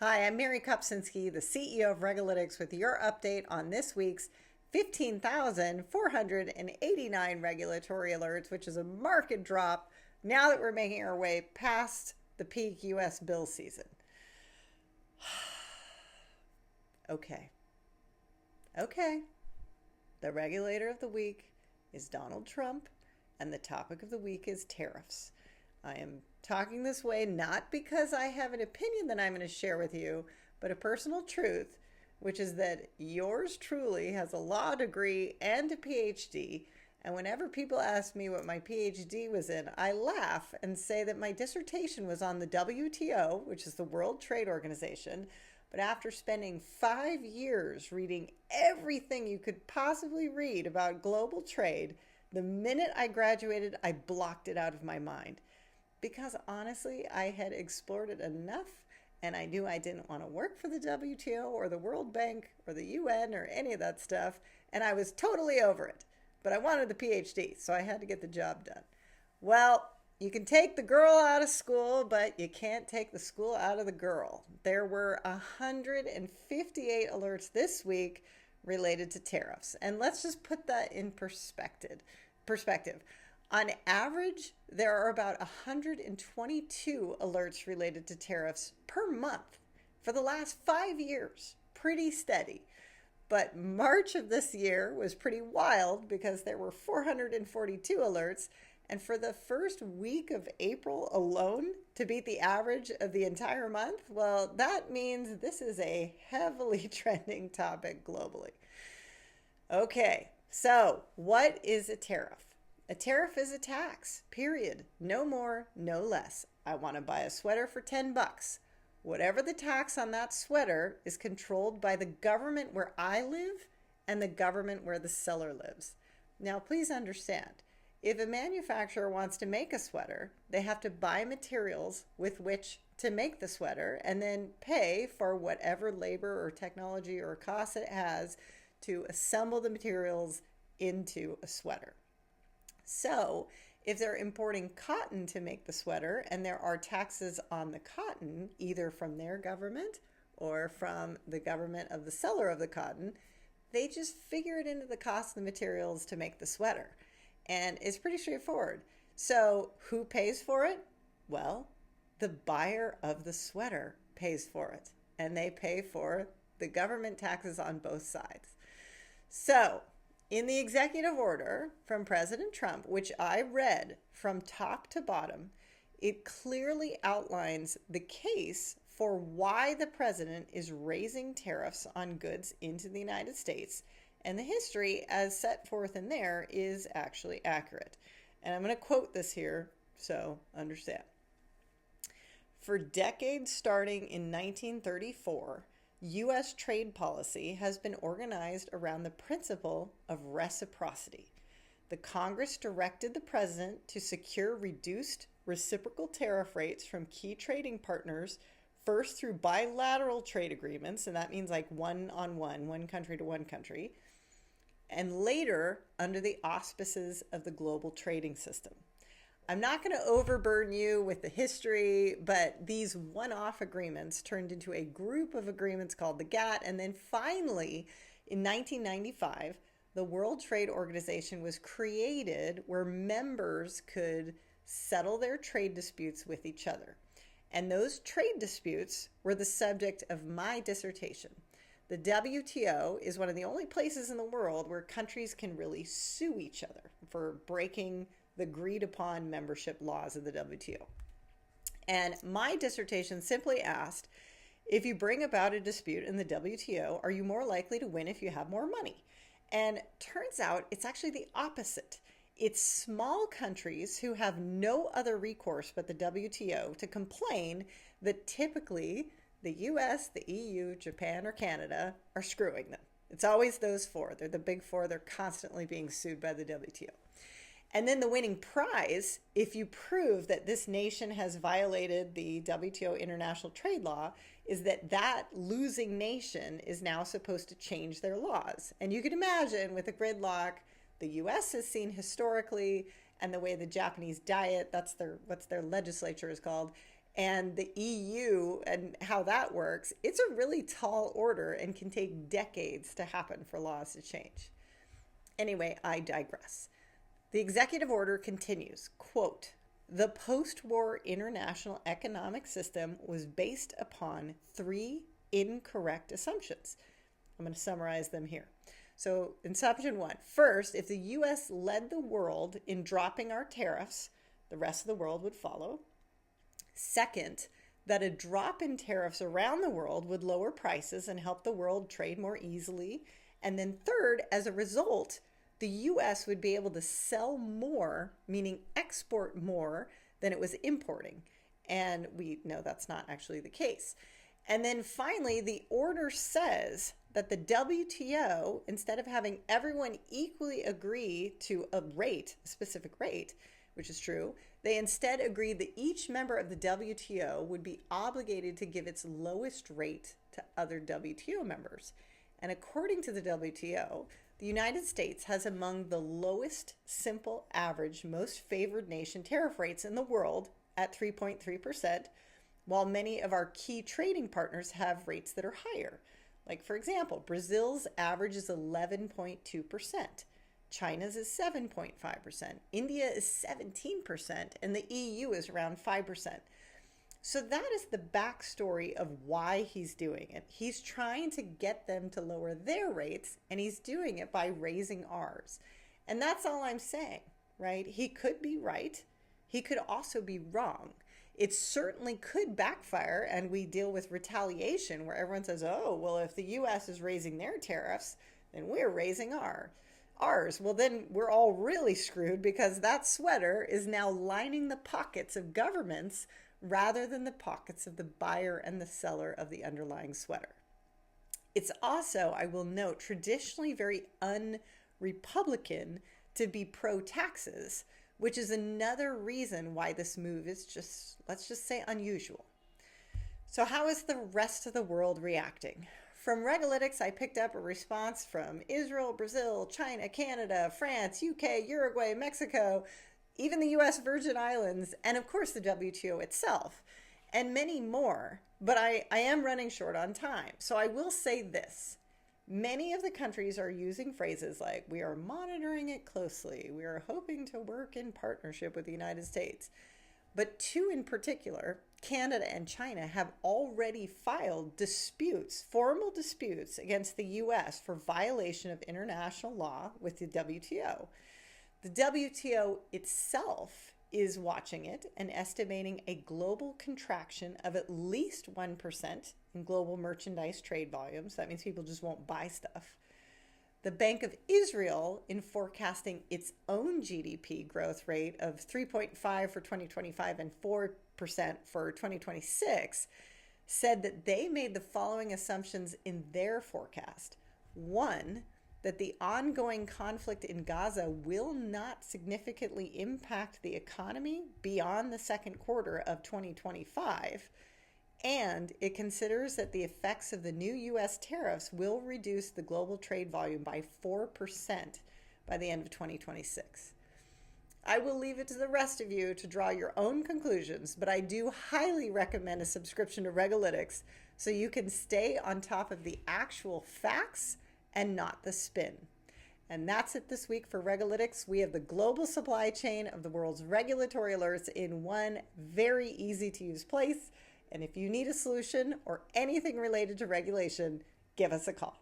Hi, I'm Mary Kopczynski, the CEO of RegAlytics, with your update on this week's 15,489 regulatory alerts, which is a marked drop now that we're making our way past the peak U.S. bill season. Okay. The regulator of the week is Donald Trump, and the topic of the week is tariffs. I am talking this way not because I have an opinion that I'm going to share with you, but a personal truth, which is that yours truly has a law degree and a PhD. And whenever people ask me what my PhD was in, I laugh and say that my dissertation was on the WTO, which is the World Trade Organization. But after spending 5 years reading everything you could possibly read about global trade, the minute I graduated, I blocked it out of my mind. Because honestly, I had explored it enough, and I knew I didn't want to work for the WTO or the World Bank or the UN or any of that stuff, and I was totally over it. But I wanted the PhD, so I had to get the job done. Well, you can take the girl out of school, but you can't take the school out of the girl. There were 158 alerts this week related to tariffs. And let's just put that in perspective. On average, there are about 122 alerts related to tariffs per month for the last 5 years. Pretty steady. But March of this year was pretty wild because there were 442 alerts. And for the first week of April alone, to beat the average of the entire month, well, that means this is a heavily trending topic globally. Okay, so what is a tariff? A tariff is a tax, period. No more, no less. I want to buy a sweater for $10. Whatever the tax on that sweater is controlled by the government where I live and the government where the seller lives. Now, please understand, if a manufacturer wants to make a sweater, they have to buy materials with which to make the sweater and then pay for whatever labor or technology or cost it has to assemble the materials into a sweater. So if they're importing cotton to make the sweater and there are taxes on the cotton, either from their government or from the government of the seller of the cotton, they just figure it into the cost of the materials to make the sweater. And it's pretty straightforward. So who pays for it? Well, the buyer of the sweater pays for it. And they pay for the government taxes on both sides. So in the executive order from President Trump, which I read from top to bottom, it clearly outlines the case for why the president is raising tariffs on goods into the United States. And the history as set forth in there is actually accurate. And I'm going to quote this here, so understand. For decades starting in 1934, U.S. trade policy has been organized around the principle of reciprocity. The Congress directed the president to secure reduced reciprocal tariff rates from key trading partners, first through bilateral trade agreements, and that means like one-on-one, one country to one country, and later under the auspices of the global trading system. I'm not going to overburden you with the history, but these one-off agreements turned into a group of agreements called the GATT, and then finally, in 1995, the World Trade Organization was created where members could settle their trade disputes with each other. And those trade disputes were the subject of my dissertation. The WTO is one of the only places in the world where countries can really sue each other for breaking the agreed upon membership laws of the WTO. And my dissertation simply asked, if you bring about a dispute in the WTO, are you more likely to win if you have more money? And turns out it's actually the opposite. It's small countries who have no other recourse but the WTO to complain that typically the US, the EU, Japan, or Canada are screwing them. It's always those four. They're the big four. They're constantly being sued by the WTO. And then the winning prize, if you prove that this nation has violated the WTO international trade law, is that that losing nation is now supposed to change their laws. And you can imagine with a gridlock, the US has seen historically, and the way the Japanese diet, that's what their legislature is called, and the EU and how that works, it's a really tall order and can take decades to happen for laws to change. Anyway, I digress. The executive order continues, quote, "The post-war international economic system was based upon three incorrect assumptions." I'm going to summarize them here. So, assumption one, first, if the U.S. led the world in dropping our tariffs, the rest of the world would follow. Second, that a drop in tariffs around the world would lower prices and help the world trade more easily. And then third, as a result, the U.S. would be able to sell more, meaning export more than it was importing. And we know that's not actually the case. And then finally, the order says that the WTO, instead of having everyone equally agree to a rate, a specific rate, which is true, they instead agreed that each member of the WTO would be obligated to give its lowest rate to other WTO members. And according to the WTO, the United States has among the lowest simple average most favored nation tariff rates in the world at 3.3%, while many of our key trading partners have rates that are higher. Like, for example, Brazil's average is 11.2%. China's is 7.5%. India is 17%, and the EU is around 5%. So that is the backstory of why he's doing it. He's trying to get them to lower their rates, and he's doing it by raising ours. And that's all I'm saying, right? He could be right. He could also be wrong. It certainly could backfire, and we deal with retaliation where everyone says, oh, well, if the U.S. is raising their tariffs, then we're raising ours. Well, then we're all really screwed because that sweater is now lining the pockets of governments rather than the pockets of the buyer and the seller of the underlying sweater. It's also, I will note, traditionally very un-Republican to be pro-taxes, which is another reason why this move is just, let's just say, unusual. So how is the rest of the world reacting? From RegAlytics, I picked up a response from Israel, Brazil, China, Canada, France, UK, Uruguay, Mexico, even the US Virgin Islands, and of course the WTO itself, and many more. But I am running short on time. So I will say this. Many of the countries are using phrases like, we are monitoring it closely, we are hoping to work in partnership with the United States. But two in particular, Canada and China, have already filed disputes, formal disputes against the U.S. for violation of international law with the WTO. The WTO itself is watching it and estimating a global contraction of at least 1% in global merchandise trade volumes. That means people just won't buy stuff. The Bank of Israel, in forecasting its own GDP growth rate of 3.5 for 2025 and 4% for 2026, said that they made the following assumptions in their forecast. One, that the ongoing conflict in Gaza will not significantly impact the economy beyond the second quarter of 2025. And it considers that the effects of the new U.S. tariffs will reduce the global trade volume by 4% by the end of 2026. I will leave it to the rest of you to draw your own conclusions, but I do highly recommend a subscription to RegAlytics so you can stay on top of the actual facts and not the spin. And that's it this week for RegAlytics. We have the global supply chain of the world's regulatory alerts in one very easy to use place. And if you need a solution or anything related to regulation, give us a call.